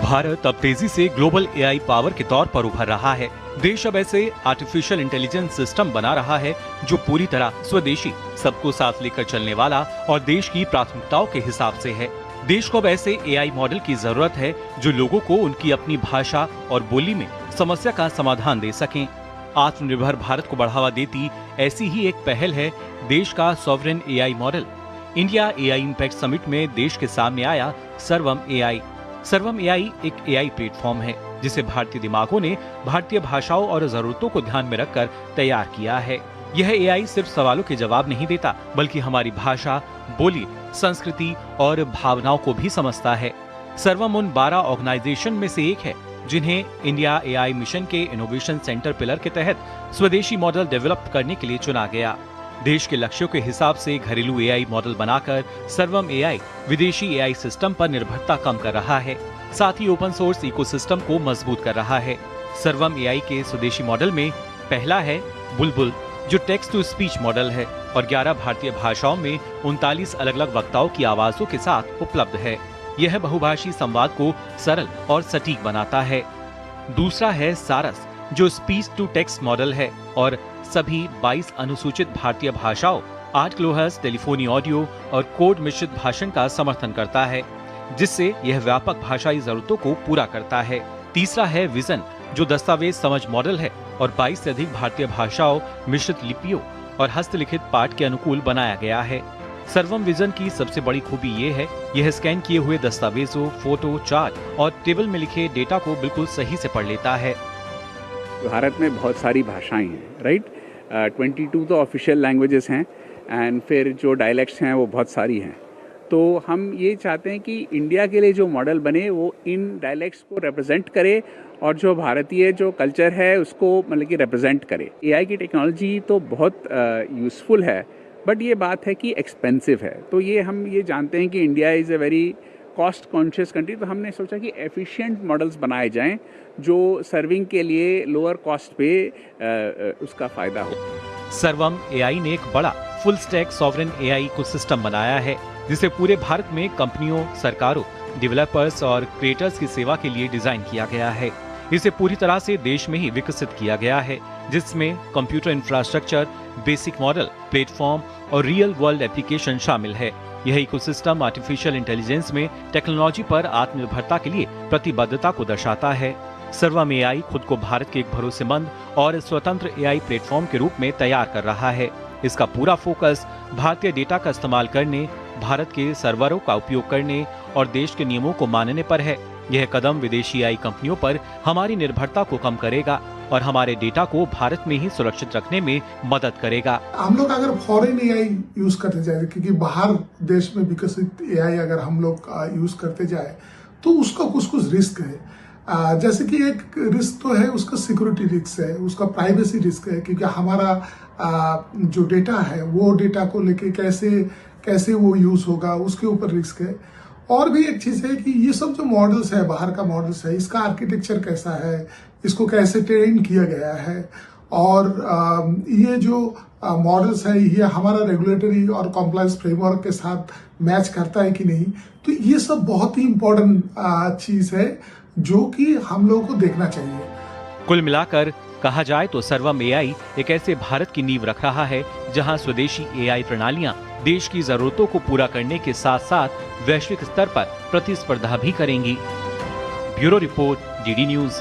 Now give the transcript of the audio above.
भारत अब तेजी से ग्लोबल एआई पावर के तौर पर उभर रहा है। देश अब ऐसे आर्टिफिशियल इंटेलिजेंस सिस्टम बना रहा है जो पूरी तरह स्वदेशी, सबको साथ लेकर चलने वाला और देश की प्राथमिकताओं के हिसाब से है। देश को अब ऐसे एआई मॉडल की जरूरत है जो लोगों को उनकी अपनी भाषा और बोली में समस्या का समाधान दे सकें। आत्मनिर्भर भारत को बढ़ावा देती ऐसी ही एक पहल है देश का sovereign AI model. India AI impact summit में देश के सामने आया सर्वम एआई। सर्वम एआई एक एआई प्लेटफॉर्म है जिसे भारतीय दिमागों ने भारतीय भाषाओं और जरूरतों को ध्यान में रखकर तैयार किया है। यह एआई सिर्फ सवालों के जवाब नहीं देता, बल्कि हमारी भाषा, बोली, संस्कृति और भावनाओं को भी समझता है। सर्वम उन 12 ऑर्गेनाइजेशन में से एक है जिन्हें इंडिया एआई मिशन के इनोवेशन सेंटर पिलर के तहत स्वदेशी मॉडल डेवलप करने के लिए चुना गया। देश के लक्ष्यों के हिसाब से घरेलू एआई मॉडल बनाकर सर्वम एआई विदेशी एआई सिस्टम पर निर्भरता कम कर रहा है, साथ ही ओपन सोर्स इकोसिस्टम को मजबूत कर रहा है। सर्वम एआई के स्वदेशी मॉडल में पहला है बुलबुल, जो टेक्स्ट टू स्पीच मॉडल है और 11 भारतीय भाषाओं में 39 अलग अलग वक्ताओं की आवाजों के साथ उपलब्ध है। यह बहुभाषी संवाद को सरल और सटीक बनाता है। दूसरा है सारस, जो स्पीच टू टेक्स्ट मॉडल है और सभी 22 अनुसूचित भारतीय भाषाओं, 8 किलोहर्ट्ज टेलीफोनी ऑडियो और कोड मिश्रित भाषण का समर्थन करता है, जिससे यह व्यापक भाषाई जरूरतों को पूरा करता है। तीसरा है विजन, जो दस्तावेज समझ मॉडल है और 22 से अधिक भारतीय भाषाओं, मिश्रित लिपियों और हस्तलिखित पाठ के अनुकूल बनाया गया है। सर्वम विजन की सबसे बड़ी खूबी ये है, यह स्कैन किए हुए दस्तावेजों, फोटो, चार्ट और टेबल में लिखे डेटा को बिल्कुल सही से पढ़ लेता है। भारत में बहुत सारी भाषाएं हैं, राइट? 22 तो ऑफिशियल लैंग्वेजेस हैं एंड फिर जो डायलेक्ट्स हैं वो बहुत सारी हैं। तो हम ये चाहते हैं कि इंडिया के लिए जो मॉडल बने वो इन डायलेक्ट्स को रिप्रेजेंट करे और जो भारतीय जो कल्चर है उसको मतलब कि रिप्रेजेंट करे। एआई की टेक्नोलॉजी तो बहुत यूज़फुल है, बट ये बात है कि एक्सपेंसिव है। तो ये हम ये जानते हैं कि India is a very cost conscious country, तो हमने सोचा कि एफिशिएंट मॉडल्स बनाए जाएं जो सर्विंग के लिए लोअर कॉस्ट पे उसका फ़ायदा हो। सर्वम एआई ने एक बड़ा full stack sovereign AI ecosystem बनाया है जिसे पूरे भारत में कंपनियों, सरकारों, डेवलपर्स और क्रिएटर्स की सेवा के लिए डिजाइन किया गया है। इसे पूरी तरह से देश में ही विकसित किया गया है, जिसमें computer infrastructure, basic model, platform और रियल वर्ल्ड एप्लीकेशन शामिल है। यह इकोसिस्टम आर्टिफिशियल इंटेलिजेंस में टेक्नोलॉजी पर आत्मनिर्भरता के लिए प्रतिबद्धता को दर्शाता है। सर्वम एआई खुद को भारत के एक भरोसेमंद और स्वतंत्र एआई प्लेटफॉर्म के रूप में तैयार कर रहा है। इसका पूरा फोकस भारतीय डेटा का इस्तेमाल करने, भारत के सर्वरों का उपयोग करने और देश के नियमों को मानने पर है। यह कदम विदेशी एआई कंपनियों पर हमारी निर्भरता को कम करेगा और हमारे डेटा को भारत में ही सुरक्षित रखने में मदद करेगा। हम लोग अगर फॉरेन एआई यूज करते जाए, क्योंकि बाहर देश में विकसित एआई अगर हम लोग यूज करते जाए तो उसका कुछ रिस्क है। जैसे कि एक रिस्क तो है, उसका सिक्योरिटी रिस्क है, उसका प्राइवेसी रिस्क है, क्योंकि हमारा जो डेटा है वो डेटा को लेके कैसे वो यूज होगा उसके ऊपर रिस्क है। और भी एक चीज है कि ये सब जो मॉडल्स है, बाहर का मॉडल्स है, इसका आर्किटेक्चर कैसा है, इसको कैसे ट्रेन किया गया है और ये जो मॉडल्स है ये हमारा रेगुलेटरी और कॉम्प्लायंस फ्रेमवर्क के साथ मैच करता है कि नहीं। तो ये सब बहुत ही इम्पोर्टेंट चीज है जो कि हम लोगों को देखना चाहिए। कुल मिलाकर कहा जाए तो सर्वम एआई एक ऐसे भारत की नींव रख रहा है जहां स्वदेशी एआई प्रणालियां देश की जरूरतों को पूरा करने के साथ साथ वैश्विक स्तर पर प्रतिस्पर्धा भी करेंगी। Bureau report, DD news.